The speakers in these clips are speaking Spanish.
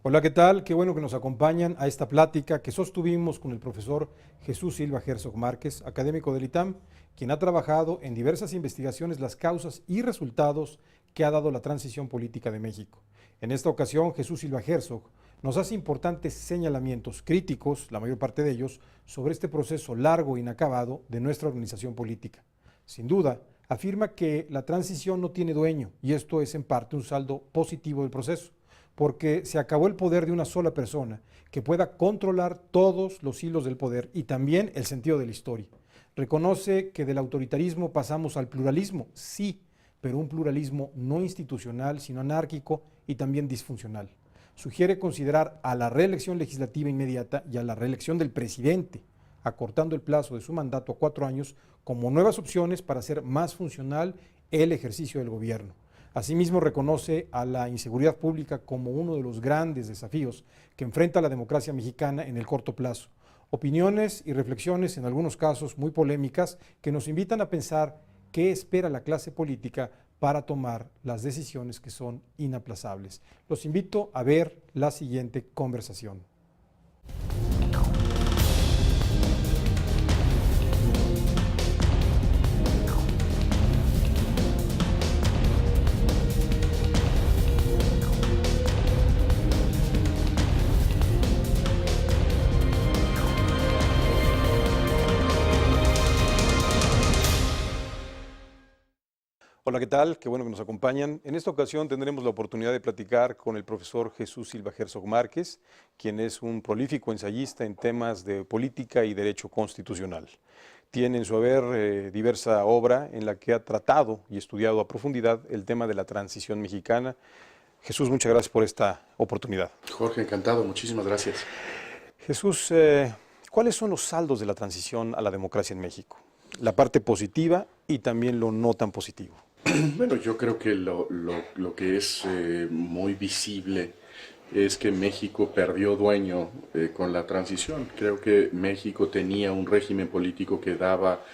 Hola, ¿qué tal? Qué bueno que nos acompañan a esta plática que sostuvimos con el profesor Jesús Silva Herzog Márquez, académico del ITAM, quien ha trabajado en diversas investigaciones las causas y resultados que ha dado la transición política de México. En esta ocasión, Jesús Silva Herzog nos hace importantes señalamientos críticos, la mayor parte de ellos, sobre este proceso largo e inacabado de nuestra organización política. Sin duda, afirma que la transición no tiene dueño y esto es en parte un saldo positivo del proceso, porque se acabó el poder de una sola persona que pueda controlar todos los hilos del poder y también el sentido de la historia. Reconoce que del autoritarismo pasamos al pluralismo, sí, pero un pluralismo no institucional, sino anárquico y también disfuncional. Sugiere considerar a la reelección legislativa inmediata y a la reelección del presidente, acortando el plazo de su mandato a 4 años, como nuevas opciones para hacer más funcional el ejercicio del gobierno. Asimismo, reconoce a la inseguridad pública como uno de los grandes desafíos que enfrenta la democracia mexicana en el corto plazo. Opiniones y reflexiones, en algunos casos muy polémicas, que nos invitan a pensar qué espera la clase política para tomar las decisiones que son inaplazables. Los invito a ver la siguiente conversación. Hola, ¿qué tal? Qué bueno que nos acompañan. En esta ocasión tendremos la oportunidad de platicar con el profesor Jesús Silva Herzog Márquez, quien es un prolífico ensayista en temas de política y derecho constitucional. Tiene en su haber diversa obra en la que ha tratado y estudiado a profundidad el tema de la transición mexicana. Jesús, muchas gracias por esta oportunidad. Jorge, encantado, muchísimas gracias. Jesús, ¿cuáles son los saldos de la transición a la democracia en México? La parte positiva y también lo no tan positivo. Bueno, yo creo que lo que es muy visible es que México perdió dueño con la transición. Creo que México tenía un régimen político que daba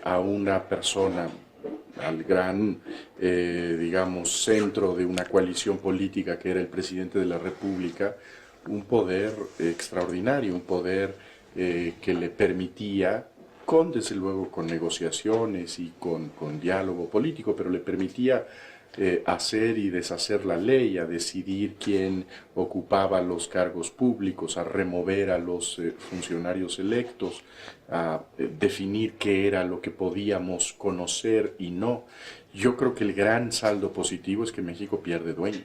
a una persona, al gran, digamos, centro de una coalición política que era el presidente de la República, un poder extraordinario, un poder que le permitía desde luego con negociaciones y con diálogo político, pero le permitía hacer y deshacer la ley, a decidir quién ocupaba los cargos públicos, a remover a los funcionarios electos, a definir qué era lo que podíamos conocer y no. Yo creo que el gran saldo positivo es que México pierde dueño,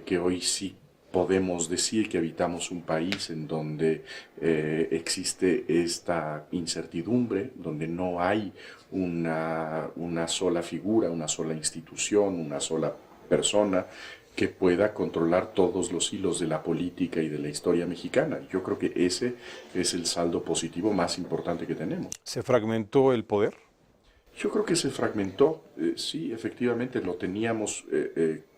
que hoy sí podemos decir que habitamos un país en donde existe esta incertidumbre, donde no hay una sola figura, una sola institución, una sola persona que pueda controlar todos los hilos de la política y de la historia mexicana. Yo creo que ese es el saldo positivo más importante que tenemos. ¿Se fragmentó el poder? Yo creo que se fragmentó, sí, efectivamente lo teníamos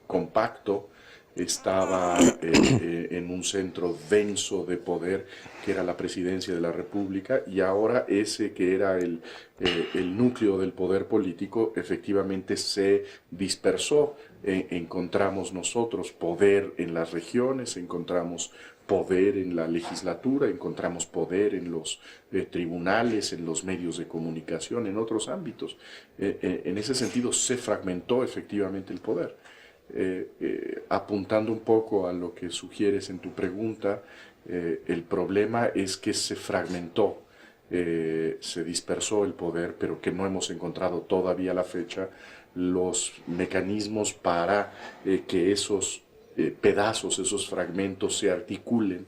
compacto. Estaba en un centro denso de poder que era la presidencia de la República, y ahora ese que era el núcleo del poder político efectivamente se dispersó. Encontramos nosotros poder en las regiones, encontramos poder en la legislatura, encontramos poder en los tribunales, en los medios de comunicación, en otros ámbitos. En ese sentido se fragmentó efectivamente el poder. Apuntando un poco a lo que sugieres en tu pregunta, el problema es que se fragmentó, se dispersó el poder, pero que no hemos encontrado todavía a la fecha los mecanismos para que esos pedazos, esos fragmentos se articulen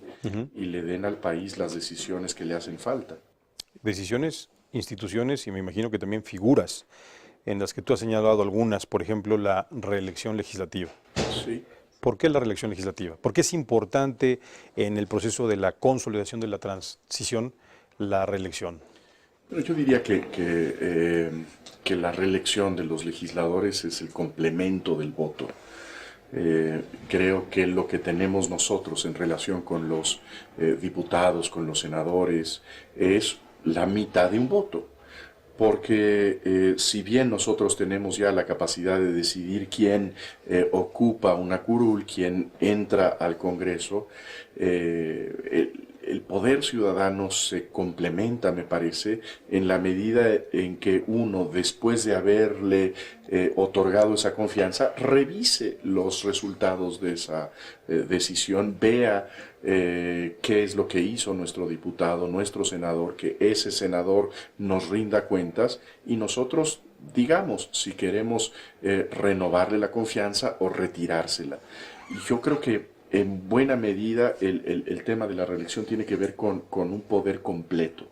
y le den al país las decisiones que le hacen falta. Decisiones, instituciones y me imagino que también figuras en las que tú has señalado algunas, por ejemplo, la reelección legislativa. Sí. ¿Por qué la reelección legislativa? ¿Por qué es importante en el proceso de la consolidación de la transición la reelección? Bueno, yo diría que la reelección de los legisladores es el complemento del voto. Creo que lo que tenemos nosotros en relación con los diputados, con los senadores, es la mitad de un voto. porque si bien nosotros tenemos ya la capacidad de decidir quién ocupa una curul, quién entra al Congreso, el poder ciudadano se complementa, me parece, en la medida en que uno, después de haberle otorgado esa confianza, revise los resultados de esa decisión, vea qué es lo que hizo nuestro diputado, nuestro senador, que ese senador nos rinda cuentas y nosotros digamos si queremos renovarle la confianza o retirársela. Y yo creo que en buena medida el tema de la reelección tiene que ver con un poder completo.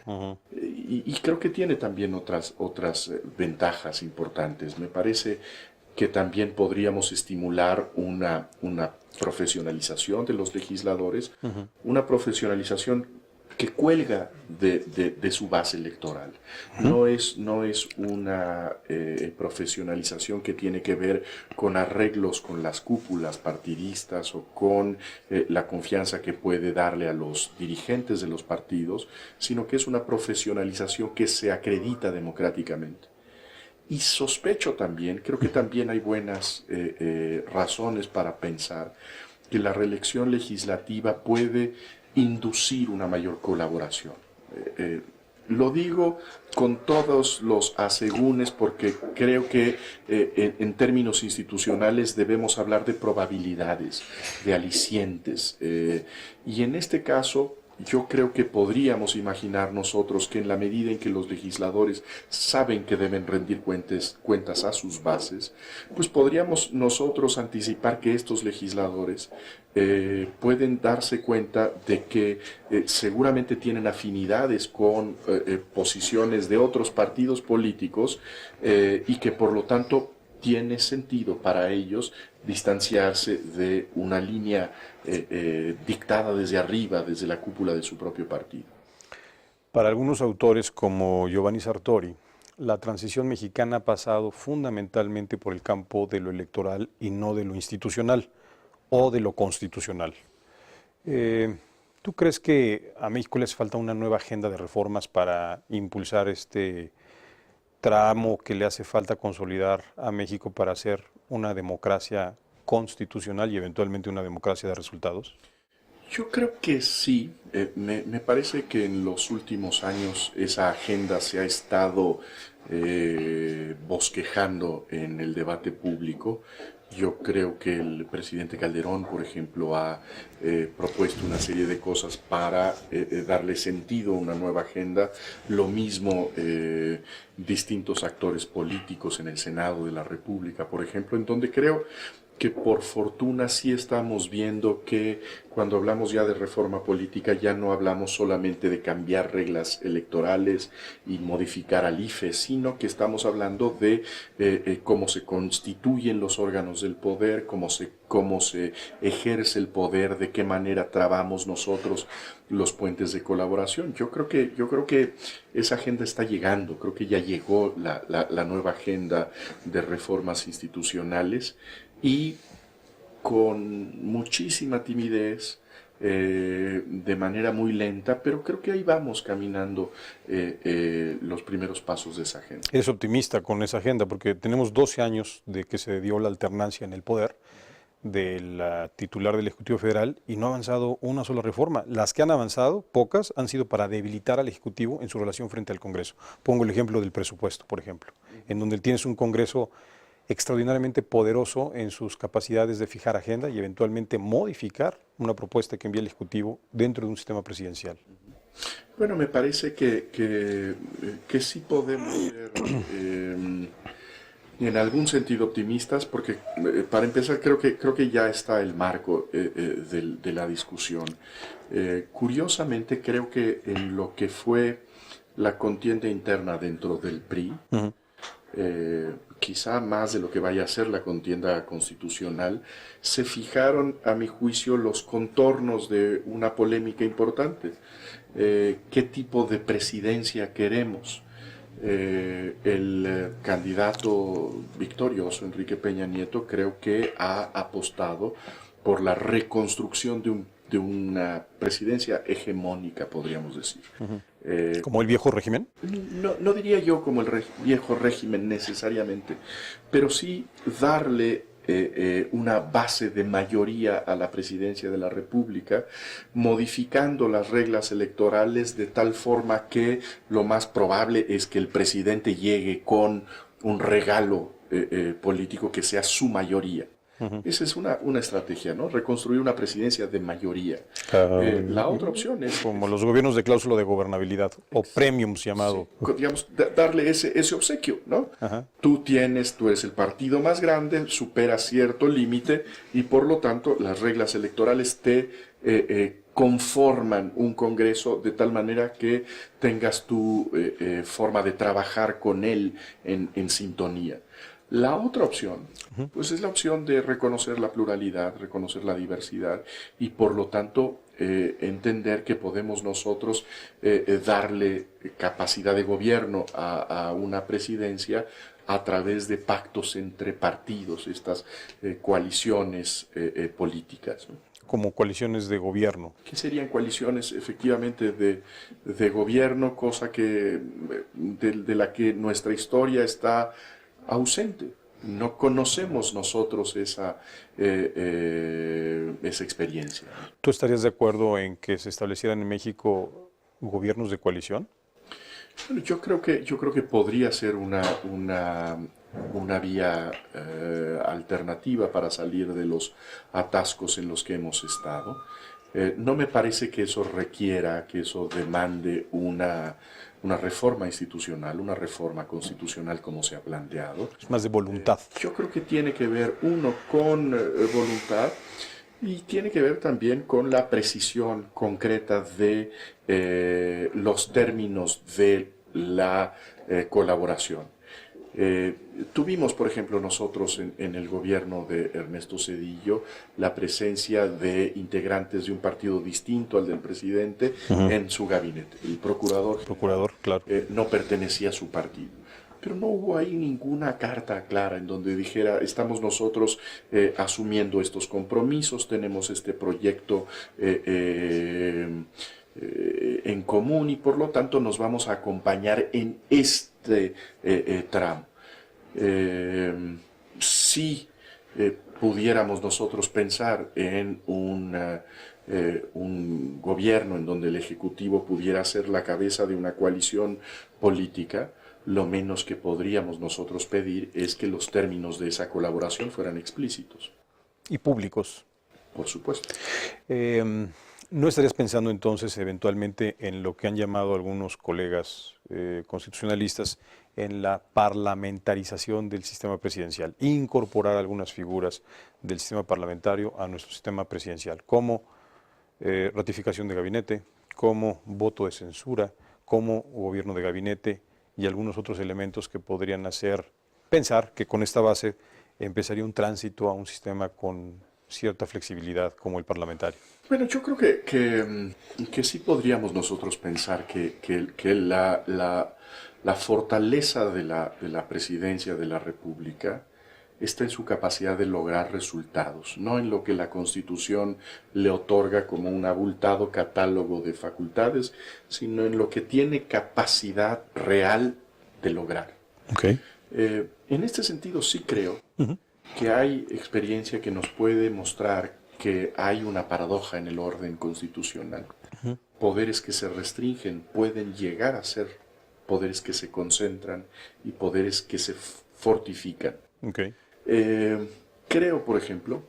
Ujú. Y creo que tiene también otras ventajas importantes. Me parece que también podríamos estimular una profesionalización de los legisladores, Ujú. una profesionalización que cuelga de su base electoral. Ujú. No es una profesionalización que tiene que ver con arreglos con las cúpulas partidistas o con la confianza que puede darle a los dirigentes de los partidos, sino que es una profesionalización que se acredita democráticamente. Y sospecho también, creo que también hay buenas razones para pensar que la reelección legislativa puede inducir una mayor colaboración. Lo digo con todos los asegúnes porque creo que en términos institucionales debemos hablar de probabilidades, de alicientes. Y en este caso yo creo que podríamos imaginar nosotros que en la medida en que los legisladores saben que deben rendir cuentas a sus bases, pues podríamos nosotros anticipar que estos legisladores pueden darse cuenta de que seguramente tienen afinidades con posiciones de otros partidos políticos y que por lo tanto tiene sentido para ellos distanciarse de una línea dictada desde arriba, desde la cúpula de su propio partido. Para algunos autores como Giovanni Sartori, la transición mexicana ha pasado fundamentalmente por el campo de lo electoral y no de lo institucional o de lo constitucional. Eh, ¿Tú crees que a México les falta una nueva agenda de reformas para impulsar este tramo que le hace falta consolidar a México para ser una democracia constitucional y eventualmente una democracia de resultados? Yo creo que sí. Me parece que en los últimos años esa agenda se ha estado bosquejando en el debate público. Yo creo que el presidente Calderón, por ejemplo, ha propuesto una serie de cosas para darle sentido a una nueva agenda. Lo mismo distintos actores políticos en el Senado de la República, por ejemplo, en donde creo que por fortuna sí estamos viendo que cuando hablamos ya de reforma política ya no hablamos solamente de cambiar reglas electorales y modificar al IFE, sino que estamos hablando de cómo se constituyen los órganos del poder, cómo se ejerce el poder, de qué manera trabamos nosotros los puentes de colaboración. Yo creo que esa agenda está llegando, creo que ya llegó la nueva agenda de reformas institucionales y con muchísima timidez, de manera muy lenta, pero creo que ahí vamos caminando los primeros pasos de esa agenda. Es optimista con esa agenda porque tenemos 12 años de que se dio la alternancia en el poder de la titular del Ejecutivo Federal y no ha avanzado una sola reforma. Las que han avanzado, pocas, han sido para debilitar al Ejecutivo en su relación frente al Congreso. Pongo el ejemplo del presupuesto, por ejemplo, en donde tienes un Congreso extraordinariamente poderoso en sus capacidades de fijar agenda y eventualmente modificar una propuesta que envía el Ejecutivo dentro de un sistema presidencial. Bueno, me parece que sí podemos ser en algún sentido optimistas, porque para empezar creo que ya está el marco de la discusión. Curiosamente creo que en lo que fue la contienda interna dentro del PRI, Ujú. quizá más de lo que vaya a ser la contienda constitucional, se fijaron, a mi juicio, los contornos de una polémica importante. ¿Qué tipo de presidencia queremos? El candidato victorioso, Enrique Peña Nieto, creo que ha apostado por la reconstrucción de una presidencia hegemónica, podríamos decir. ¿Como el viejo régimen? No diría yo como el viejo régimen necesariamente, pero sí darle una base de mayoría a la presidencia de la República, modificando las reglas electorales de tal forma que lo más probable es que el presidente llegue con un regalo político que sea su mayoría. Esa es una estrategia, ¿no? Reconstruir una presidencia de mayoría. La otra opción es... Como los gobiernos de cláusula de gobernabilidad, o premiums llamado. Sí, digamos, darle ese obsequio, ¿no? Ajá. Tú eres el partido más grande, superas cierto límite y por lo tanto las reglas electorales te conforman un Congreso de tal manera que tengas tu forma de trabajar con él en sintonía. La otra opción, pues es la opción de reconocer la pluralidad, reconocer la diversidad y por lo tanto entender que podemos nosotros darle capacidad de gobierno a una presidencia a través de pactos entre partidos, estas coaliciones políticas, ¿no? Como coaliciones de gobierno. ¿Qué serían coaliciones efectivamente de gobierno, cosa que de la que nuestra historia está ausente? No conocemos nosotros esa experiencia. ¿Tú estarías de acuerdo en que se establecieran en México gobiernos de coalición? Bueno, yo creo que podría ser una vía alternativa para salir de los atascos en los que hemos estado. No me parece que eso requiera, que eso demande una reforma institucional, una reforma constitucional como se ha planteado. Es más de voluntad. Yo creo que tiene que ver, uno, con voluntad y tiene que ver también con la precisión concreta de los términos de la colaboración. Tuvimos, por ejemplo, nosotros en el gobierno de Ernesto Zedillo la presencia de integrantes de un partido distinto al del presidente en su gabinete. El procurador claro. no pertenecía a su partido. Pero no hubo ahí ninguna carta clara en donde dijera, estamos nosotros asumiendo estos compromisos, tenemos este proyecto en común y por lo tanto nos vamos a acompañar en este tramo. Si pudiéramos nosotros pensar en un gobierno en donde el Ejecutivo pudiera ser la cabeza de una coalición política, lo menos que podríamos nosotros pedir es que los términos de esa colaboración fueran explícitos. Y públicos. Por supuesto. ¿No estarías pensando entonces eventualmente en lo que han llamado algunos colegas constitucionalistas en la parlamentarización del sistema presidencial? Incorporar algunas figuras del sistema parlamentario a nuestro sistema presidencial, como ratificación de gabinete, como voto de censura, como gobierno de gabinete y algunos otros elementos que podrían hacer pensar que con esta base empezaría un tránsito a un sistema con cierta flexibilidad como el parlamentario. Bueno, yo creo que sí podríamos nosotros pensar que la fortaleza de la presidencia de la República está en su capacidad de lograr resultados, no en lo que la Constitución le otorga como un abultado catálogo de facultades, sino en lo que tiene capacidad real de lograr. Okay. En este sentido sí creo que hay experiencia que nos puede mostrar que hay una paradoja en el orden constitucional. Poderes que se restringen pueden llegar a ser poderes que se concentran y poderes que se fortifican. Okay. Creo, por ejemplo,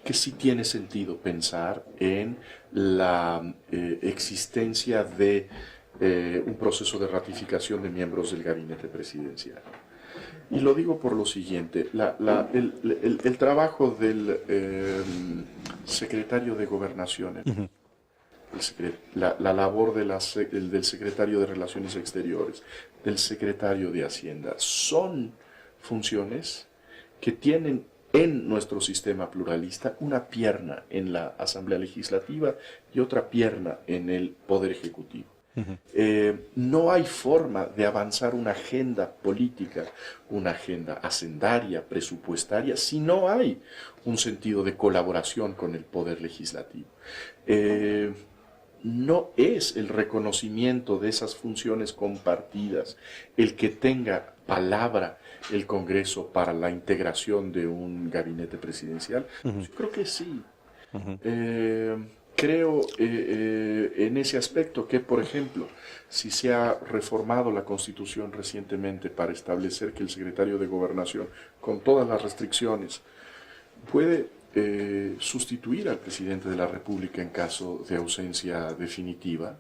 que sí tiene sentido pensar en la existencia de un proceso de ratificación de miembros del gabinete presidencial. Y lo digo por lo siguiente, el trabajo del secretario de Gobernación, la labor del secretario de Relaciones Exteriores, del secretario de Hacienda, son funciones que tienen en nuestro sistema pluralista una pierna en la Asamblea Legislativa y otra pierna en el Poder Ejecutivo. No hay forma de avanzar una agenda política, una agenda hacendaria, presupuestaria, si no hay un sentido de colaboración con el Poder Legislativo. no es el reconocimiento de esas funciones compartidas, el que tenga palabra el Congreso para la integración de un gabinete presidencial. Pues yo creo que sí. Eh, Creo en ese aspecto que, por ejemplo, si se ha reformado la Constitución recientemente para establecer que el secretario de Gobernación, con todas las restricciones, puede sustituir al presidente de la República en caso de ausencia definitiva,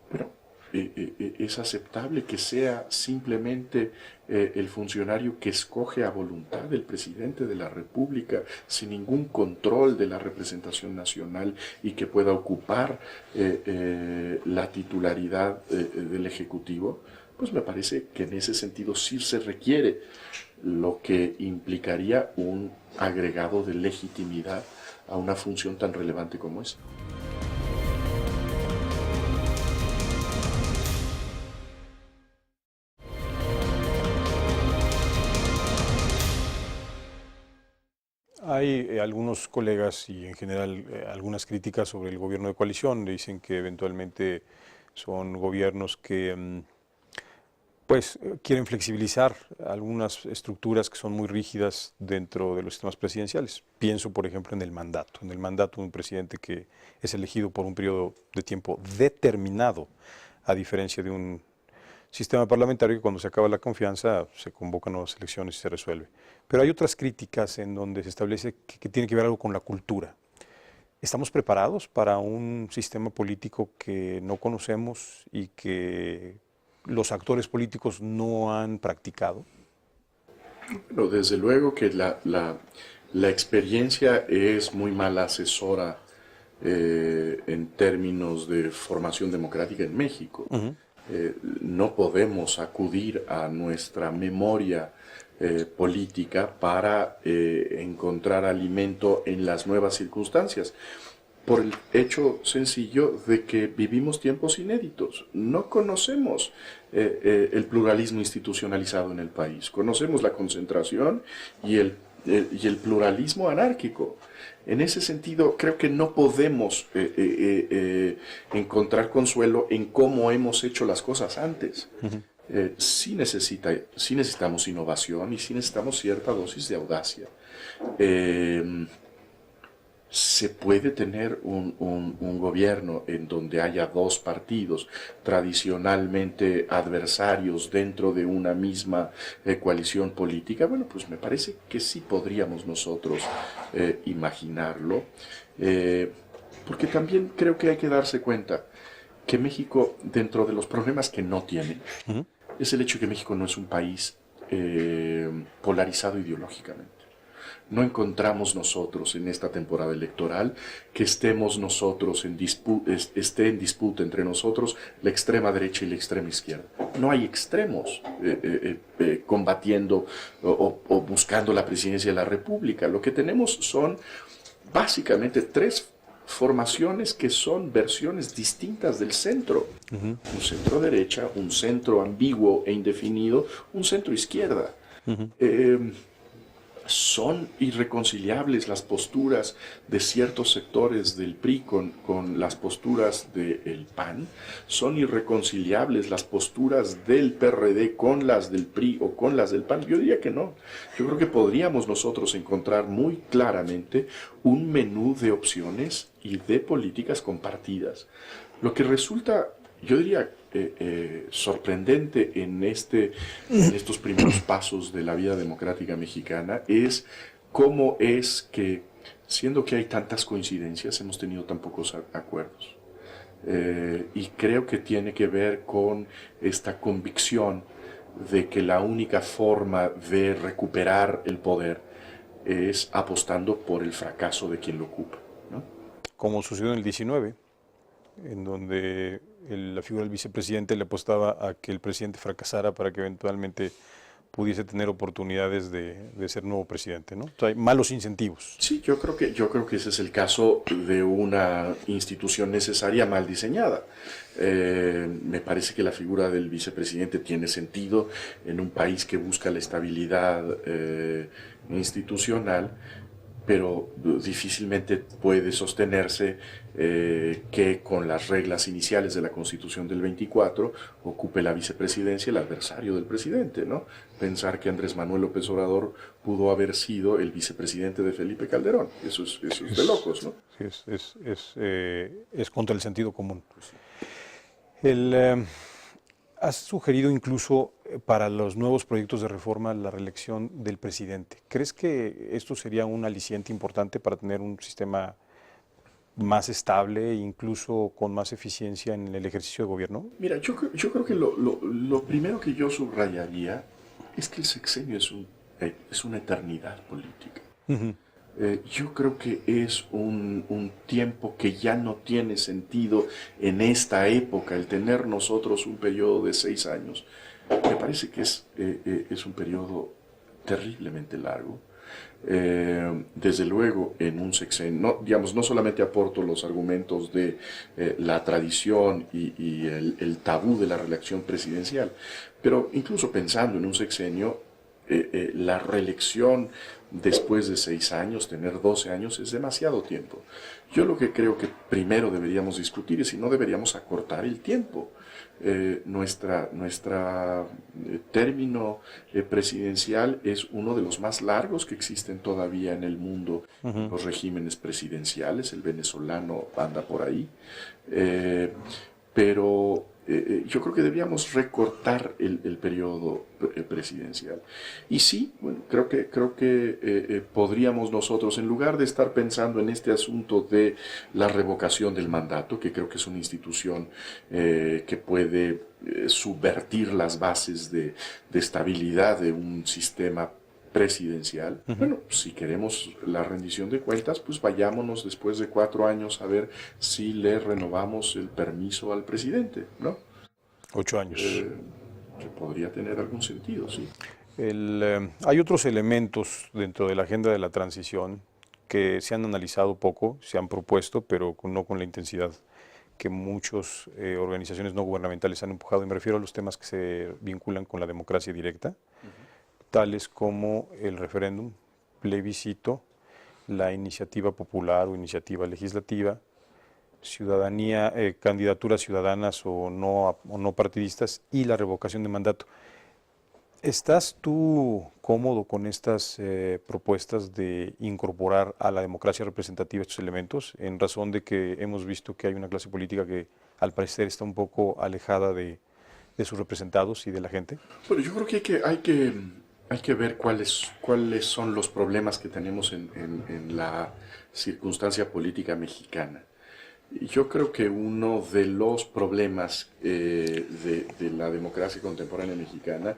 bueno, es aceptable que sea simplemente el funcionario que escoge a voluntad del presidente de la República sin ningún control de la representación nacional y que pueda ocupar la titularidad del Ejecutivo. Pues me parece que en ese sentido sí se requiere, lo que implicaría un agregado de legitimidad a una función tan relevante como esa. Hay algunos colegas y en general algunas críticas sobre el gobierno de coalición. Dicen que eventualmente son gobiernos que quieren flexibilizar algunas estructuras que son muy rígidas dentro de los sistemas presidenciales. Pienso, por ejemplo, en el mandato de un presidente que es elegido por un periodo de tiempo determinado, a diferencia de un sistema parlamentario que cuando se acaba la confianza se convocan nuevas elecciones y se resuelve. Pero hay otras críticas en donde se establece que tiene que ver algo con la cultura. ¿Estamos preparados para un sistema político que no conocemos y que los actores políticos no han practicado? Bueno, desde luego que la experiencia es muy mala asesora en términos de formación democrática en México. No podemos acudir a nuestra memoria política para encontrar alimento en las nuevas circunstancias, por el hecho sencillo de que vivimos tiempos inéditos. No conocemos el pluralismo institucionalizado en el país, conocemos la concentración y el pluralismo anárquico. En ese sentido, creo que no podemos encontrar consuelo en cómo hemos hecho las cosas antes. Sí necesitamos innovación y sí necesitamos cierta dosis de audacia. Se puede tener un gobierno en donde haya dos partidos tradicionalmente adversarios dentro de una misma coalición política. Bueno, pues me parece que sí podríamos nosotros imaginarlo, porque también creo que hay que darse cuenta que México, dentro de los problemas que no tiene, es el hecho de que México no es un país polarizado ideológicamente. No encontramos nosotros en esta temporada electoral que estemos nosotros esté en disputa entre nosotros la extrema derecha y la extrema izquierda. No hay extremos combatiendo o buscando la presidencia de la República. Lo que tenemos son básicamente tres formaciones que son versiones distintas del centro. Un centro derecha, un centro ambiguo e indefinido, un centro izquierda. Son irreconciliables las posturas de ciertos sectores del PRI con las posturas del PAN, son irreconciliables las posturas del PRD con las del PRI o con las del PAN. Yo diría que no. Yo creo que podríamos nosotros encontrar muy claramente un menú de opciones y de políticas compartidas. Lo que resulta, yo diría, sorprendente en estos primeros pasos de la vida democrática mexicana es cómo es que, siendo que hay tantas coincidencias, hemos tenido tan pocos acuerdos. Y creo que tiene que ver con esta convicción de que la única forma de recuperar el poder es apostando por el fracaso de quien lo ocupa, ¿no? Como sucedió en el 19, en donde la figura del vicepresidente le apostaba a que el presidente fracasara para que eventualmente pudiese tener oportunidades de ser nuevo presidente, ¿no? O sea, hay malos incentivos. Sí, yo creo que ese es el caso de una institución necesaria mal diseñada. Me parece que la figura del vicepresidente tiene sentido en un país que busca la estabilidad institucional, pero difícilmente puede sostenerse que con las reglas iniciales de la Constitución del 24 ocupe la vicepresidencia el adversario del presidente, ¿no? Pensar que Andrés Manuel López Obrador pudo haber sido el vicepresidente de Felipe Calderón, eso es de locos, ¿no? Es contra el sentido común. El, has sugerido incluso para los nuevos proyectos de reforma la reelección del presidente. ¿Crees que esto sería un aliciente importante para tener un sistema más estable e incluso con más eficiencia en el ejercicio de gobierno? Mira, yo creo que lo primero que yo subrayaría es que el sexenio es una eternidad política. Uh-huh. Yo creo que es un tiempo que ya no tiene sentido en esta época, el tener nosotros un periodo de 6 años. Me parece que es un periodo terriblemente largo. Desde luego, en un sexenio, no solamente aporto los argumentos de la tradición y el tabú de la reelección presidencial, pero incluso pensando en un sexenio, la reelección después de 6 años, tener 12 años, es demasiado tiempo. Yo lo que creo que primero deberíamos discutir es si no deberíamos acortar el tiempo. Nuestra término presidencial es uno de los más largos que existen todavía en el mundo, uh-huh. Los regímenes presidenciales, el venezolano anda por ahí, pero yo creo que deberíamos recortar el periodo presidencial. Y sí, bueno, creo que podríamos nosotros, en lugar de estar pensando en este asunto de la revocación del mandato, que creo que es una institución que puede subvertir las bases de estabilidad de un sistema presidencial. Uh-huh. Bueno, si queremos la rendición de cuentas, pues vayámonos después de 4 años a ver si le renovamos el permiso al presidente, ¿no? 8 años. Que podría tener algún sentido, sí. Hay otros elementos dentro de la agenda de la transición que se han analizado poco, se han propuesto, pero no con la intensidad que muchas organizaciones no gubernamentales han empujado, y me refiero a los temas que se vinculan con la democracia directa, uh-huh. Tales como el referéndum, plebiscito, la iniciativa popular o iniciativa legislativa, ciudadanía, candidaturas ciudadanas o no partidistas y la revocación de mandato. ¿Estás tú cómodo con estas propuestas de incorporar a la democracia representativa estos elementos, en razón de que hemos visto que hay una clase política que al parecer está un poco alejada de sus representados y de la gente? Bueno, yo creo que hay que ver cuáles son los problemas que tenemos en la circunstancia política mexicana. Yo creo que uno de los problemas de la democracia contemporánea mexicana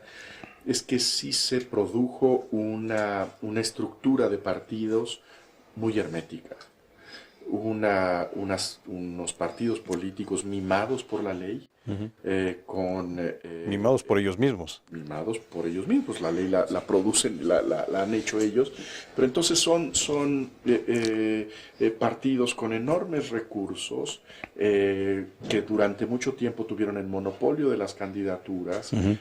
es que sí se produjo una estructura de partidos muy hermética. Unos partidos políticos mimados por la ley, uh-huh. Mimados por ellos mismos. Mimados por ellos mismos, la ley la producen, la han hecho ellos, pero entonces son partidos con enormes recursos que durante mucho tiempo tuvieron el monopolio de las candidaturas, uh-huh.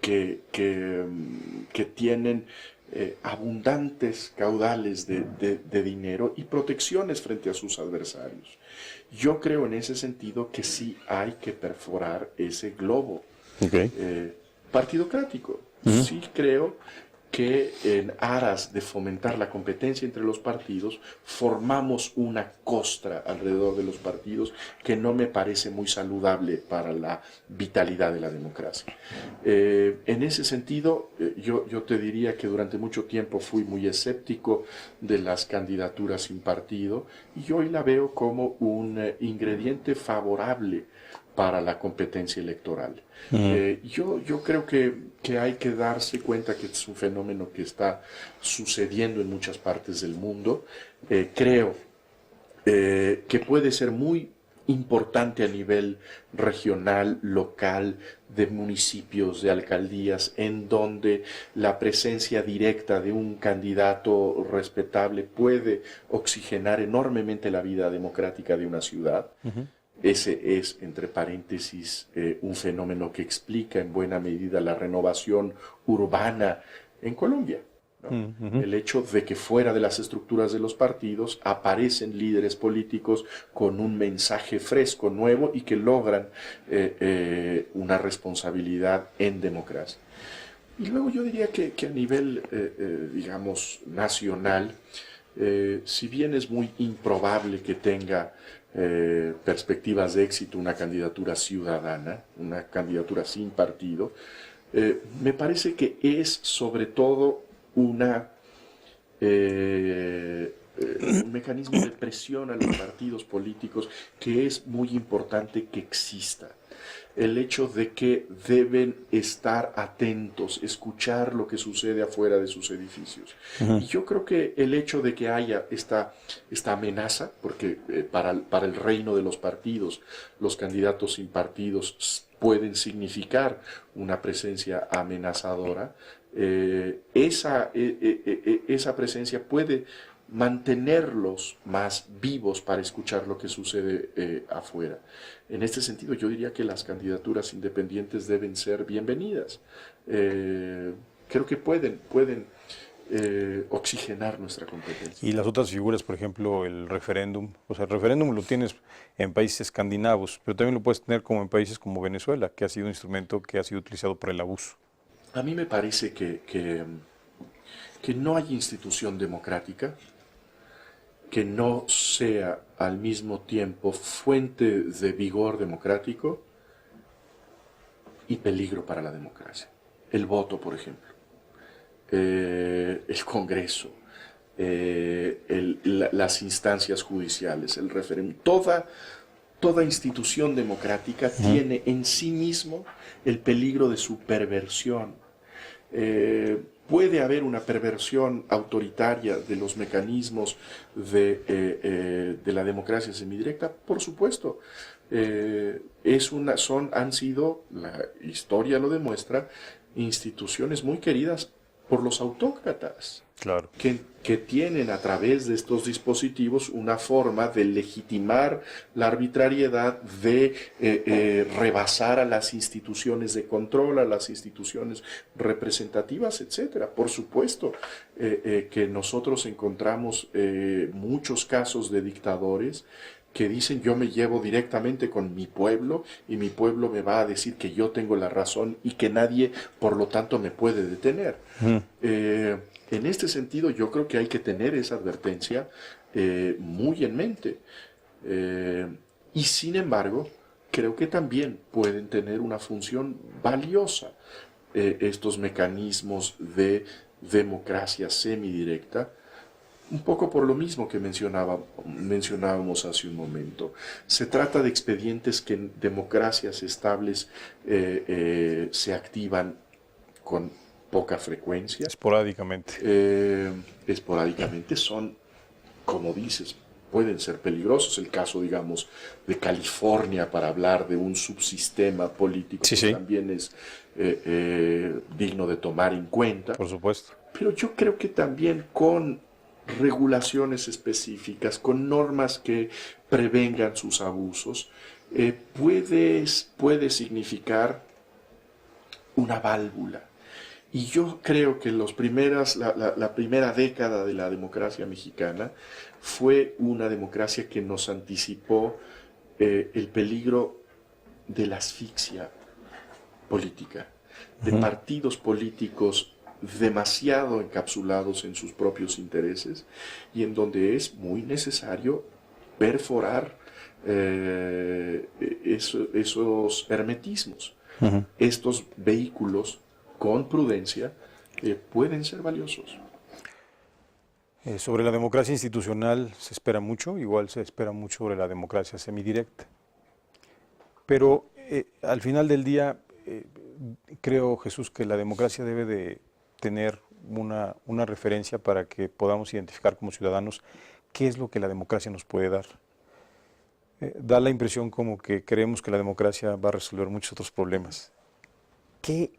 Que tienen abundantes caudales de dinero y protecciones frente a sus adversarios. Yo creo en ese sentido que sí hay que perforar ese globo partidocrático. Uh-huh. Sí creo que en aras de fomentar la competencia entre los partidos, formamos una costra alrededor de los partidos que no me parece muy saludable para la vitalidad de la democracia. En ese sentido, yo te diría que durante mucho tiempo fui muy escéptico de las candidaturas sin partido y hoy la veo como un ingrediente favorable para la competencia electoral. Uh-huh. Yo creo que hay que darse cuenta que es un fenómeno que está sucediendo en muchas partes del mundo. Creo que puede ser muy importante a nivel regional, local, de municipios, de alcaldías, en donde la presencia directa de un candidato respetable puede oxigenar enormemente la vida democrática de una ciudad. Uh-huh. Ese es, entre paréntesis, un fenómeno que explica en buena medida la renovación urbana en Colombia. ¿no? El hecho de que fuera de las estructuras de los partidos aparecen líderes políticos con un mensaje fresco, nuevo y que logran una responsabilidad en democracia. Y luego yo diría que a nivel, digamos, nacional, si bien es muy improbable que tenga perspectivas de éxito una candidatura ciudadana, una candidatura sin partido, me parece que es sobre todo un mecanismo de presión a los partidos políticos que es muy importante que exista. El hecho de que deben estar atentos, escuchar lo que sucede afuera de sus edificios. Y yo creo que el hecho de que haya esta amenaza, porque para el reino de los partidos, los candidatos sin partidos pueden significar una presencia amenazadora, esa presencia puede mantenerlos más vivos para escuchar lo que sucede afuera. En este sentido, yo diría que las candidaturas independientes deben ser bienvenidas. Creo que pueden oxigenar nuestra competencia. Y las otras figuras, por ejemplo, el referéndum. O sea, el referéndum lo tienes en países escandinavos, pero también lo puedes tener como en países como Venezuela, que ha sido un instrumento que ha sido utilizado por el abuso. A mí me parece que no hay institución democrática que no sea al mismo tiempo fuente de vigor democrático y peligro para la democracia. El voto, por ejemplo, el Congreso, las instancias judiciales, el referéndum, toda institución democrática tiene en sí mismo el peligro de su perversión. Puede haber una perversión autoritaria de los mecanismos de la democracia semidirecta, por supuesto. Han sido, la historia lo demuestra, instituciones muy queridas por los autócratas. Claro. Que tienen a través de estos dispositivos una forma de legitimar la arbitrariedad, de rebasar a las instituciones de control, a las instituciones representativas, etc. Por supuesto que nosotros encontramos muchos casos de dictadores que dicen yo me llevo directamente con mi pueblo y mi pueblo me va a decir que yo tengo la razón y que nadie, por lo tanto, me puede detener. En este sentido, yo creo que hay que tener esa advertencia muy en mente. Y sin embargo, creo que también pueden tener una función valiosa estos mecanismos de democracia semidirecta, un poco por lo mismo que mencionábamos hace un momento. Se trata de expedientes que en democracias estables se activan con poca frecuencia. Esporádicamente. Esporádicamente son, como dices, pueden ser peligrosos. El caso, digamos, de California, para hablar de un subsistema político, Sí, que sí. también es digno de tomar en cuenta. Por supuesto. Pero yo creo que también con regulaciones específicas, con normas que prevengan sus abusos, puede significar una válvula. Y yo creo que la primera década de la democracia mexicana fue una democracia que nos anticipó el peligro de la asfixia política, de partidos políticos demasiado encapsulados en sus propios intereses y en donde es muy necesario perforar esos hermetismos. Estos vehículos con prudencia pueden ser valiosos. Sobre la democracia institucional se espera mucho, igual se espera mucho sobre la democracia semidirecta. Pero al final del día, creo, Jesús, que la democracia debe de tener una referencia para que podamos identificar como ciudadanos qué es lo que la democracia nos puede dar. Da la impresión como que creemos que la democracia va a resolver muchos otros problemas. ¿Qué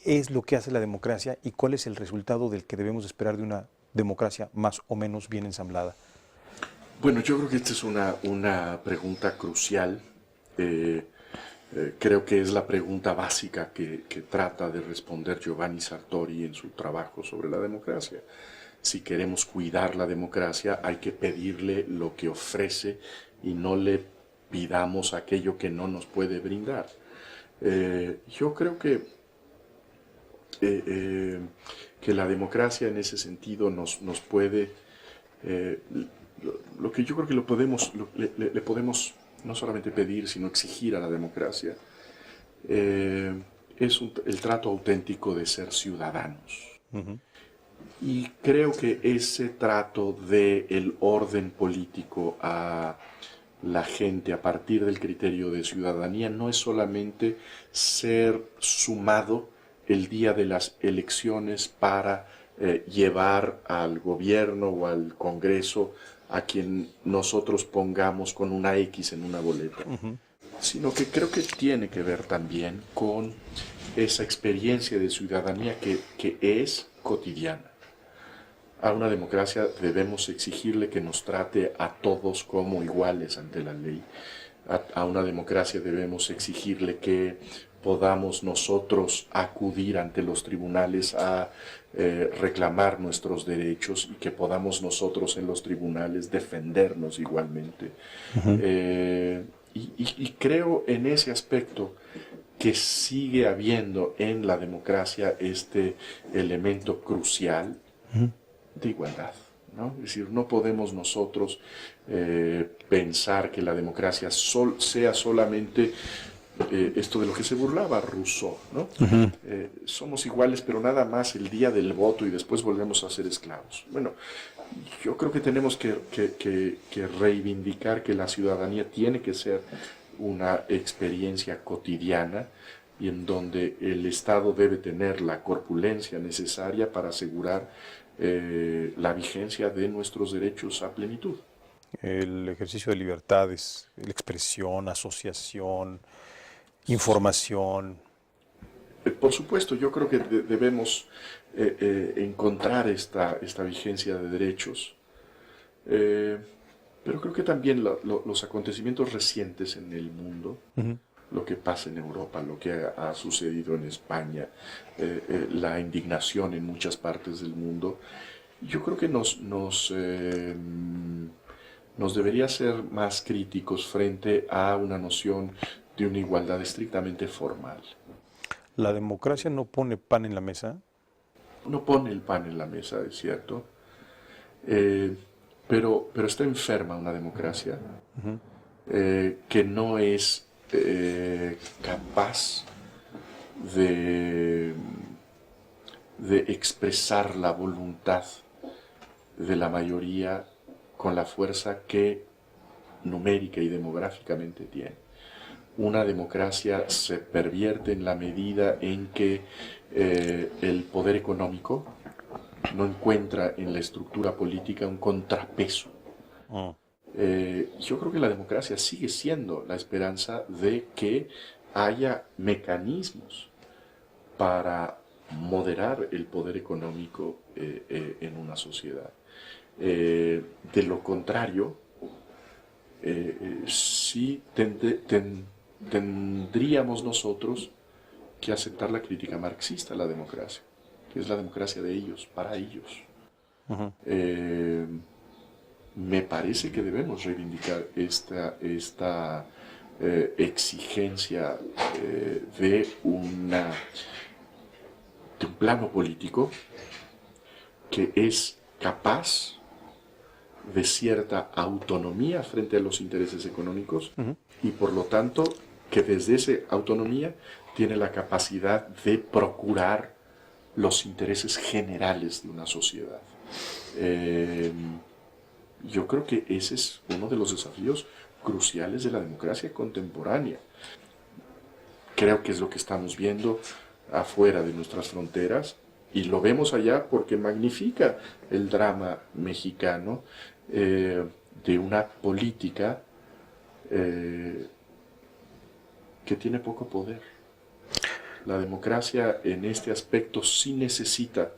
es lo que hace la democracia y cuál es el resultado del que debemos esperar de una democracia más o menos bien ensamblada? Bueno, yo creo que esta es una pregunta crucial. Creo que es la pregunta básica que trata de responder Giovanni Sartori en su trabajo sobre la democracia. Si queremos cuidar la democracia, hay que pedirle lo que ofrece y no le pidamos aquello que no nos puede brindar. Yo creo que la democracia en ese sentido nos puede, lo que yo creo que le podemos no solamente pedir, sino exigir a la democracia, es el trato auténtico de ser ciudadanos. Ujú. Y creo que ese trato del orden político a la gente a partir del criterio de ciudadanía no es solamente ser sumado el día de las elecciones para llevar al gobierno o al Congreso a quien nosotros pongamos con una X en una boleta, sino que creo que tiene que ver también con esa experiencia de ciudadanía que es cotidiana. A una democracia debemos exigirle que nos trate a todos como iguales ante la ley. A una democracia debemos exigirle que podamos nosotros acudir ante los tribunales a reclamar nuestros derechos y que podamos nosotros en los tribunales defendernos igualmente. Y creo en ese aspecto que sigue habiendo en la democracia este elemento crucial de igualdad, ¿no? Es decir, no podemos nosotros pensar que la democracia sea solamente esto de lo que se burlaba Rousseau, ¿no? Somos iguales, pero nada más el día del voto y después volvemos a ser esclavos. Bueno, yo creo que tenemos que reivindicar que la ciudadanía tiene que ser una experiencia cotidiana y en donde el Estado debe tener la corpulencia necesaria para asegurar la vigencia de nuestros derechos a plenitud. El ejercicio de libertades, la expresión, asociación, información. Por supuesto, yo creo que debemos encontrar esta vigencia de derechos, pero creo que también los acontecimientos recientes en el mundo, lo que pasa en Europa, lo que ha sucedido en España, la indignación en muchas partes del mundo, yo creo que nos debería ser más críticos frente a una noción de una igualdad estrictamente formal. La democracia no pone pan en la mesa. No pone el pan en la mesa, es cierto, pero está enferma una democracia que no es capaz de, de expresar la voluntad de la mayoría con la fuerza que numérica y demográficamente tiene. Una democracia se pervierte en la medida en que el poder económico no encuentra en la estructura política un contrapeso. Yo creo que la democracia sigue siendo la esperanza de que haya mecanismos para moderar el poder económico en una sociedad. De lo contrario, sí tendríamos nosotros que aceptar la crítica marxista a la democracia, que es la democracia de ellos, para ellos. Me parece que debemos reivindicar esta exigencia de un plano político que es capaz de cierta autonomía frente a los intereses económicos y por lo tanto que desde esa autonomía tiene la capacidad de procurar los intereses generales de una sociedad. Yo creo que ese es uno de los desafíos cruciales de la democracia contemporánea. Creo que es lo que estamos viendo afuera de nuestras fronteras y lo vemos allá porque magnifica el drama mexicano de una política que tiene poco poder. La democracia en este aspecto sí necesita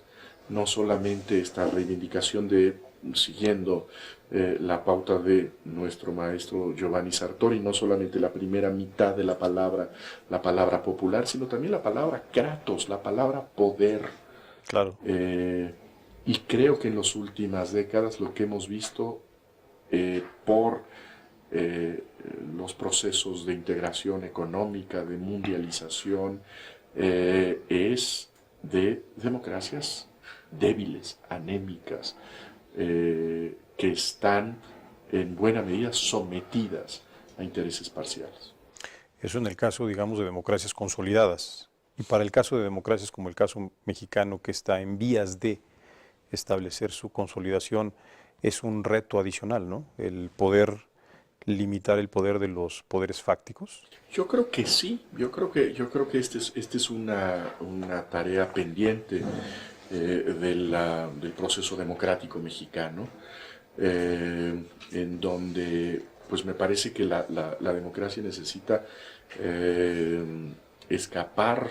no solamente esta reivindicación de siguiendo la pauta de nuestro maestro Giovanni Sartori, no solamente la primera mitad de la palabra popular, sino también la palabra kratos, la palabra poder. Claro. Y creo que en las últimas décadas lo que hemos visto por los procesos de integración económica, de mundialización, es de democracias débiles, anémicas, que están en buena medida sometidas a intereses parciales. Eso en el caso, digamos, de democracias consolidadas. Y para el caso de democracias como el caso mexicano, que está en vías de establecer su consolidación, es un reto adicional, ¿no? El poder limitar el poder de los poderes fácticos. Yo creo que sí, yo creo que este es una tarea pendiente del proceso democrático mexicano, en donde pues me parece que la democracia necesita escapar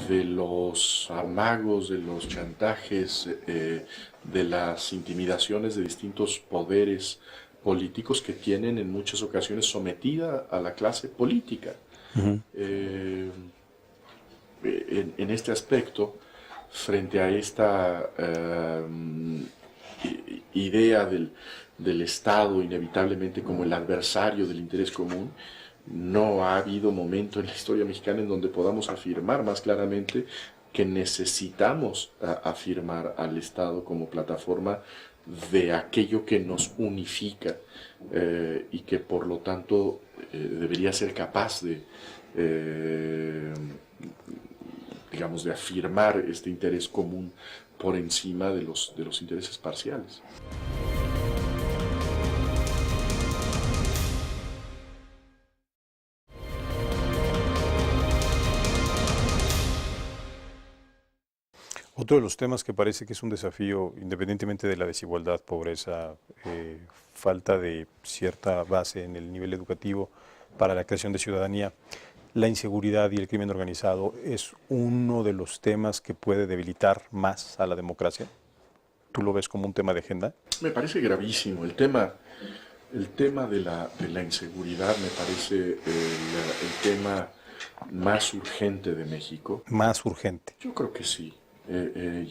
de los amagos, de los chantajes, de las intimidaciones de distintos poderes políticos que tienen en muchas ocasiones sometida a la clase política. En este aspecto, frente a esta idea del Estado inevitablemente como el adversario del interés común, no ha habido momento en la historia mexicana en donde podamos afirmar más claramente que necesitamos afirmar al Estado como plataforma de aquello que nos unifica, y que por lo tanto debería ser capaz de, digamos, de afirmar este interés común por encima de los intereses parciales. Otro de los temas que parece que es un desafío, independientemente de la desigualdad, pobreza, falta de cierta base en el nivel educativo para la creación de ciudadanía, la inseguridad y el crimen organizado es uno de los temas que puede debilitar más a la democracia. ¿Tú lo ves como un tema de agenda? Me parece gravísimo. El tema de la inseguridad me parece el tema más urgente de México. Más urgente. Yo creo que sí.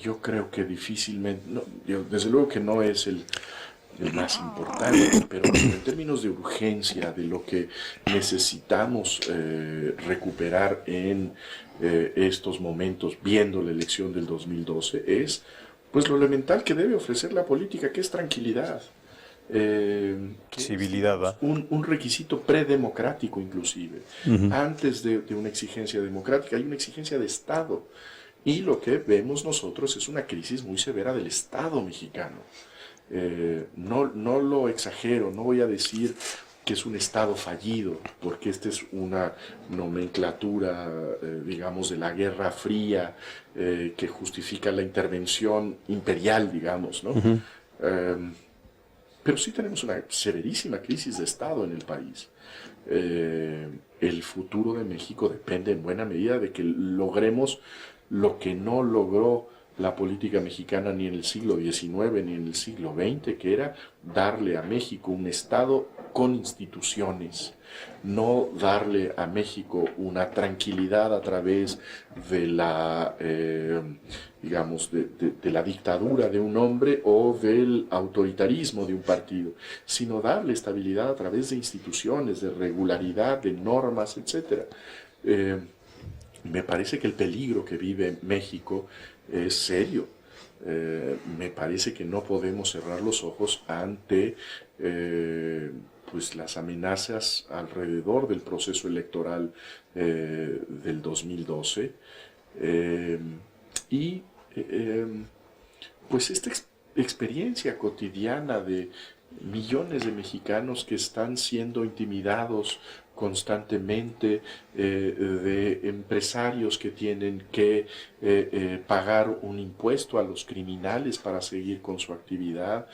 Yo creo que difícilmente, no, desde luego que no es el más importante, pero en términos de urgencia, de lo que necesitamos recuperar en estos momentos, viendo la elección del 2012, es pues lo elemental que debe ofrecer la política, que es tranquilidad. Civilidad, ¿eh? Un requisito predemocrático inclusive. Antes de una exigencia democrática hay una exigencia de Estado. Y lo que vemos nosotros es una crisis muy severa del Estado mexicano. No lo exagero, no voy a decir que es un Estado fallido, porque esta es una nomenclatura, digamos, de la Guerra Fría, que justifica la intervención imperial, digamos, ¿no? Pero sí tenemos una severísima crisis de Estado en el país. El futuro de México depende en buena medida de que logremos lo que no logró la política mexicana ni en el siglo XIX ni en el siglo XX, que era darle a México un Estado con instituciones, no darle a México una tranquilidad a través de la, digamos, de la dictadura de un hombre o del autoritarismo de un partido, sino darle estabilidad a través de instituciones, de regularidad, de normas, etc. Me parece que el peligro que vive México es serio. Me parece que no podemos cerrar los ojos ante pues las amenazas alrededor del proceso electoral del 2012, y pues esta experiencia cotidiana de millones de mexicanos que están siendo intimidados constantemente, de empresarios que tienen que pagar un impuesto a los criminales para seguir con su actividad,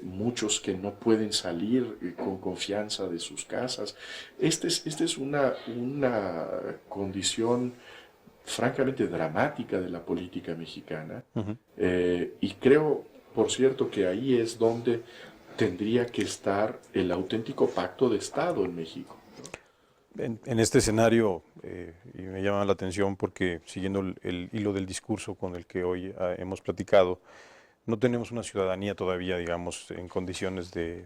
muchos que no pueden salir con confianza de sus casas. Esta es una condición francamente dramática de la política mexicana, y creo por cierto, que ahí es donde tendría que estar el auténtico pacto de Estado en México. En este escenario, y me llama la atención porque siguiendo el hilo del discurso con el que hoy hemos platicado, no tenemos una ciudadanía todavía, digamos, en condiciones de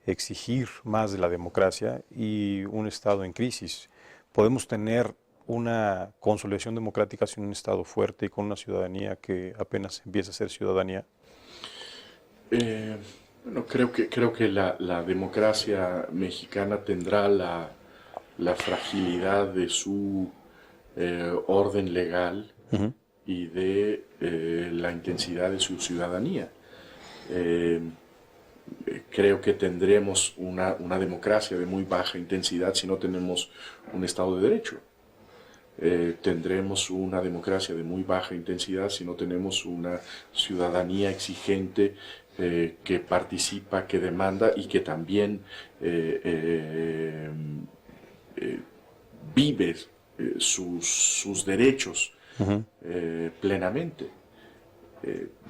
exigir más de la democracia y un Estado en crisis. Podemos tener una consolidación democrática sin un Estado fuerte y con una ciudadanía que apenas empieza a ser ciudadanía. Eh, bueno, creo que la democracia mexicana tendrá la fragilidad de su orden legal y de la intensidad de su ciudadanía. Eh, Creo que tendremos una democracia de muy baja intensidad si no tenemos un Estado de Derecho. Tendremos una democracia de muy baja intensidad si no tenemos una ciudadanía exigente que participa, que demanda y que también vive sus derechos plenamente.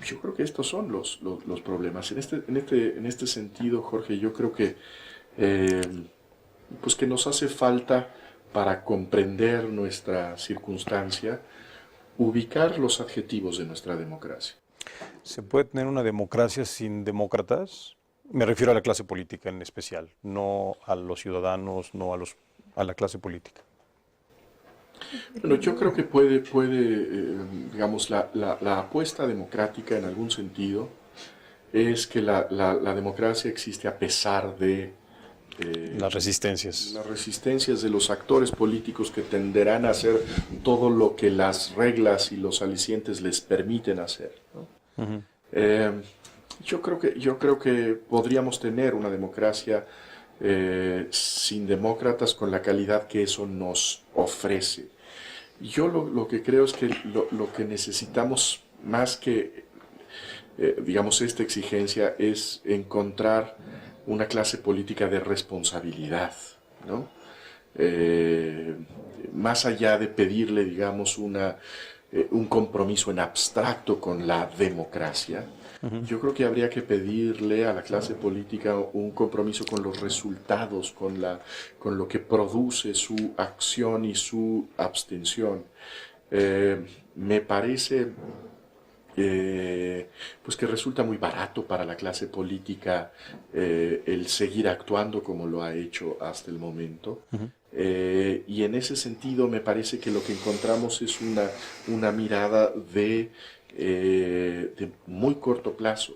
Yo creo que estos son los problemas. En este sentido, Jorge, yo creo que, eh, pues que nos hace falta para comprender nuestra circunstancia, ubicar los adjetivos de nuestra democracia. ¿Se puede tener una democracia sin demócratas? Me refiero a la clase política en especial, no a los ciudadanos, no a la clase política. Bueno, yo creo que digamos, la apuesta democrática en algún sentido es que la democracia existe a pesar de Las resistencias. las resistencias de los actores políticos que tenderán a hacer todo lo que las reglas y los alicientes les permiten hacer, ¿no? Yo creo que podríamos tener una democracia sin demócratas con la calidad que eso nos ofrece. Yo lo que creo es que lo que necesitamos más que, digamos, esta exigencia es encontrar una clase política de responsabilidad, ¿no? Más allá de pedirle, digamos, un compromiso en abstracto con la democracia, yo creo que habría que pedirle a la clase política un compromiso con los resultados, con lo que produce su acción y su abstención. Me parece pues que resulta muy barato para la clase política el seguir actuando como lo ha hecho hasta el momento. Y en ese sentido me parece que lo que encontramos es una mirada de muy corto plazo.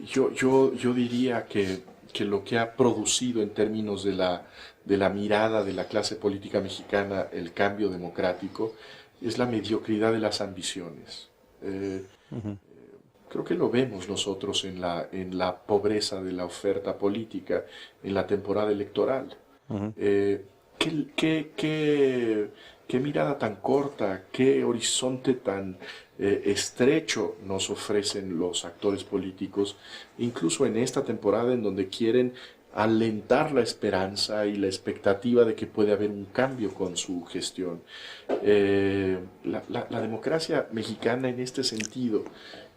Yo diría que lo que ha producido en términos de la mirada de la clase política mexicana el cambio democrático es la mediocridad de las ambiciones. Creo que lo vemos nosotros en la pobreza de la oferta política en la temporada electoral. ¿Qué mirada tan corta, qué horizonte tan estrecho nos ofrecen los actores políticos, incluso en esta temporada en donde quieren alentar la esperanza y la expectativa de que puede haber un cambio con su gestión? La democracia mexicana en este sentido,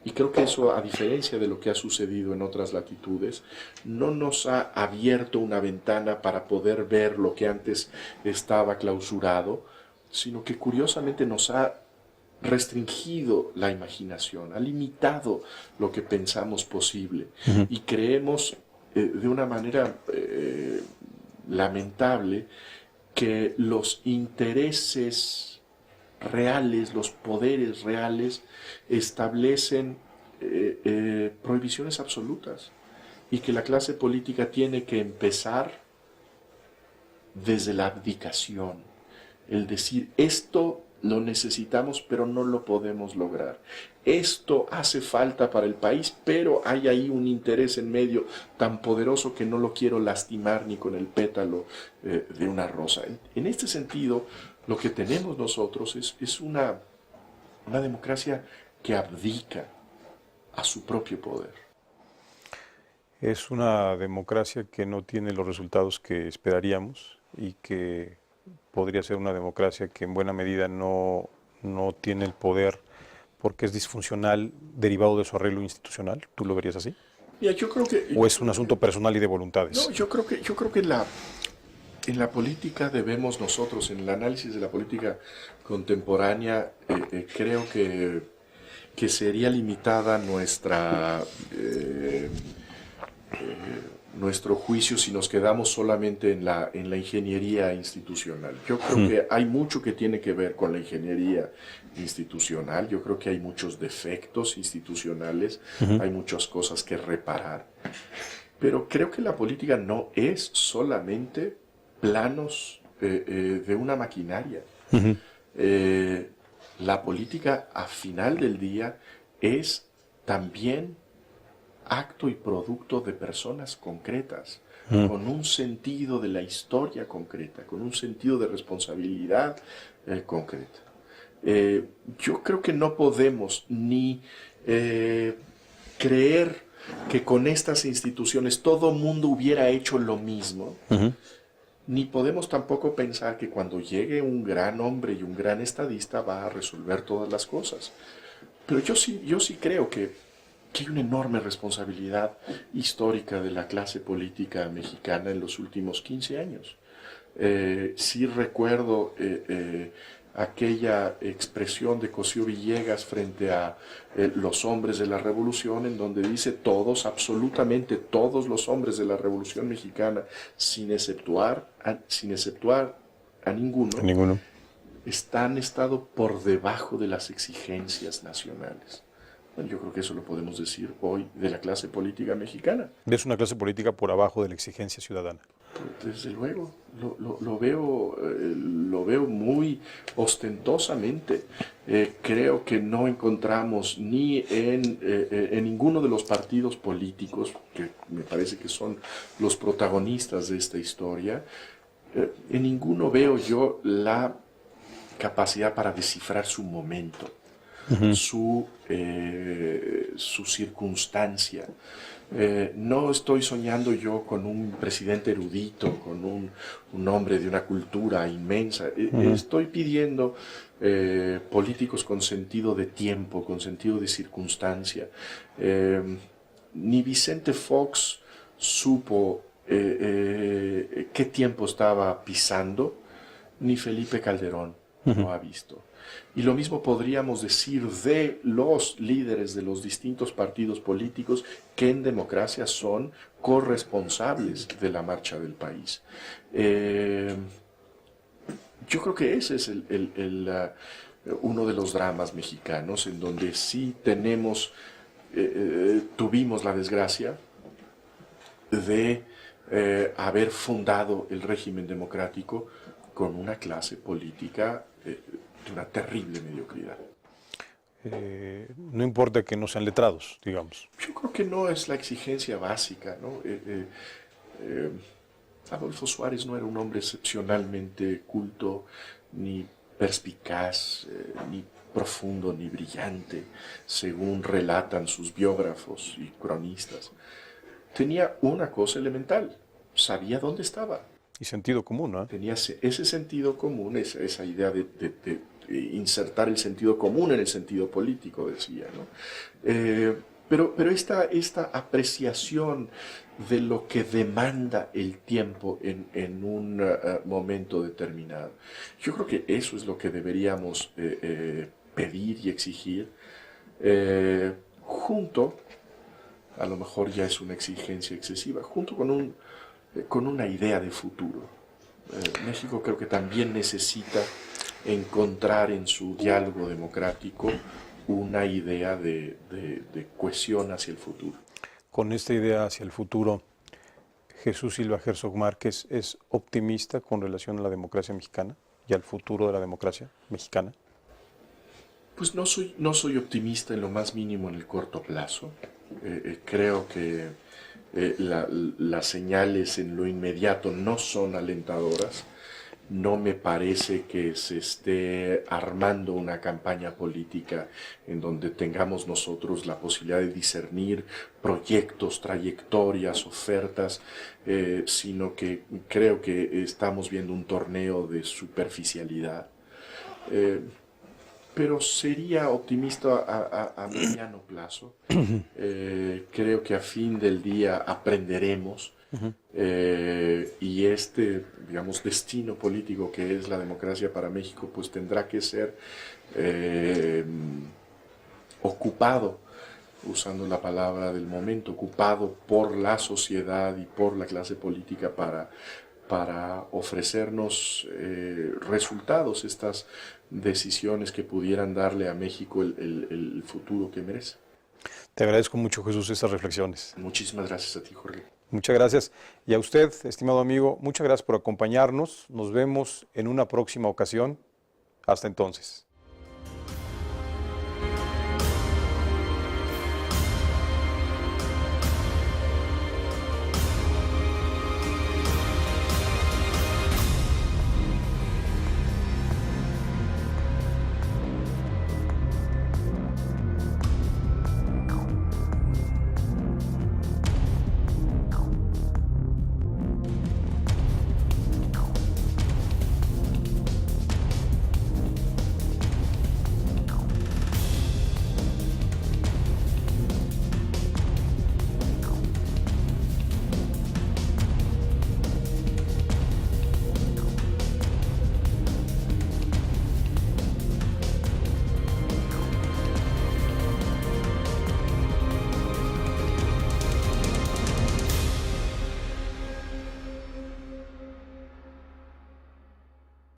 y creo que eso, a diferencia de lo que ha sucedido en otras latitudes, no nos ha abierto una ventana para poder ver lo que antes estaba clausurado, sino que curiosamente nos ha restringido la imaginación, ha limitado lo que pensamos posible y creemos de una manera lamentable que los intereses reales, los poderes reales establecen prohibiciones absolutas y que la clase política tiene que empezar desde la abdicación, el decir esto lo necesitamos pero no lo podemos lograr, esto hace falta para el país pero hay ahí un interés en medio tan poderoso que no lo quiero lastimar ni con el pétalo de una rosa. En este sentido, lo que tenemos nosotros es una democracia que abdica a su propio poder. Es una democracia que no tiene los resultados que esperaríamos y que podría ser una democracia que en buena medida no tiene el poder porque es disfuncional derivado de su arreglo institucional? ¿Tú lo verías así? Mira, yo creo que... ¿O es un asunto personal y de voluntades? No, yo creo que en la política debemos nosotros, en el análisis de la política contemporánea, creo que sería limitada nuestro juicio si nos quedamos solamente en la ingeniería institucional. Yo creo que hay mucho que tiene que ver con la ingeniería institucional. Yo creo que hay muchos defectos institucionales, hay muchas cosas que reparar. Pero creo que la política no es solamente planos de una maquinaria. La política, a final del día, es también acto y producto de personas concretas, con un sentido de la historia concreta, con un sentido de responsabilidad concreta. Yo creo que no podemos ni creer que con estas instituciones todo mundo hubiera hecho lo mismo, ni podemos tampoco pensar que cuando llegue un gran hombre y un gran estadista va a resolver todas las cosas. Pero yo sí creo que hay una enorme responsabilidad histórica de la clase política mexicana en los últimos 15 años. Sí recuerdo aquella expresión de Cosío Villegas frente a los hombres de la revolución, en donde dice todos, absolutamente todos los hombres de la revolución mexicana, sin exceptuar a ninguno, han estado por debajo de las exigencias nacionales. Bueno, yo creo que eso lo podemos decir hoy de la clase política mexicana. Es una clase política por abajo de la exigencia ciudadana. Desde luego, lo veo muy ostentosamente. Creo que no encontramos ni en ninguno de los partidos políticos, que me parece que son los protagonistas de esta historia, en ninguno veo yo la capacidad para descifrar su momento, su circunstancia. No estoy soñando yo con un presidente erudito, con un hombre de una cultura inmensa. Estoy pidiendo políticos con sentido de tiempo, con sentido de circunstancia. Ni Vicente Fox supo qué tiempo estaba pisando, ni Felipe Calderón lo ha visto. Y lo mismo podríamos decir de los líderes de los distintos partidos políticos que en democracia son corresponsables de la marcha del país. Yo creo que ese es uno de los dramas mexicanos, en donde sí tuvimos la desgracia de haber fundado el régimen democrático con una clase política de una terrible mediocridad. No importa que no sean letrados, digamos. Yo creo que no es la exigencia básica, ¿no? Adolfo Suárez no era un hombre excepcionalmente culto, ni perspicaz, ni profundo, ni brillante, según relatan sus biógrafos y cronistas. Tenía una cosa elemental: sabía dónde estaba. Y sentido común, ¿no? Tenía ese sentido común, esa idea de insertar el sentido común en el sentido político, decía, ¿no? Pero esta apreciación de lo que demanda el tiempo en un momento determinado, yo creo que eso es lo que deberíamos pedir y exigir, junto, a lo mejor ya es una exigencia excesiva, junto con una idea de futuro. México creo que también necesita encontrar en su diálogo democrático una idea de cohesión hacia el futuro. Con esta idea hacia el futuro, Jesús Silva Herzog Márquez es optimista con relación a la democracia mexicana y al futuro de la democracia mexicana. Pues no soy optimista en lo más mínimo en el corto plazo. Creo que las señales en lo inmediato no son alentadoras. No me parece que se esté armando una campaña política en donde tengamos nosotros la posibilidad de discernir proyectos, trayectorias, ofertas, sino que creo que estamos viendo un torneo de superficialidad. pero sería optimista a mediano plazo. Creo que a fin del día aprenderemos y este, digamos, destino político que es la democracia para México, pues tendrá que ser ocupado, usando la palabra del momento, ocupado por la sociedad y por la clase política para ofrecernos resultados, estas decisiones que pudieran darle a México el futuro que merece. Te agradezco mucho, Jesús, esas reflexiones. Muchísimas gracias a ti, Jorge. Muchas gracias. Y a usted, estimado amigo, muchas gracias por acompañarnos. Nos vemos en una próxima ocasión. Hasta entonces.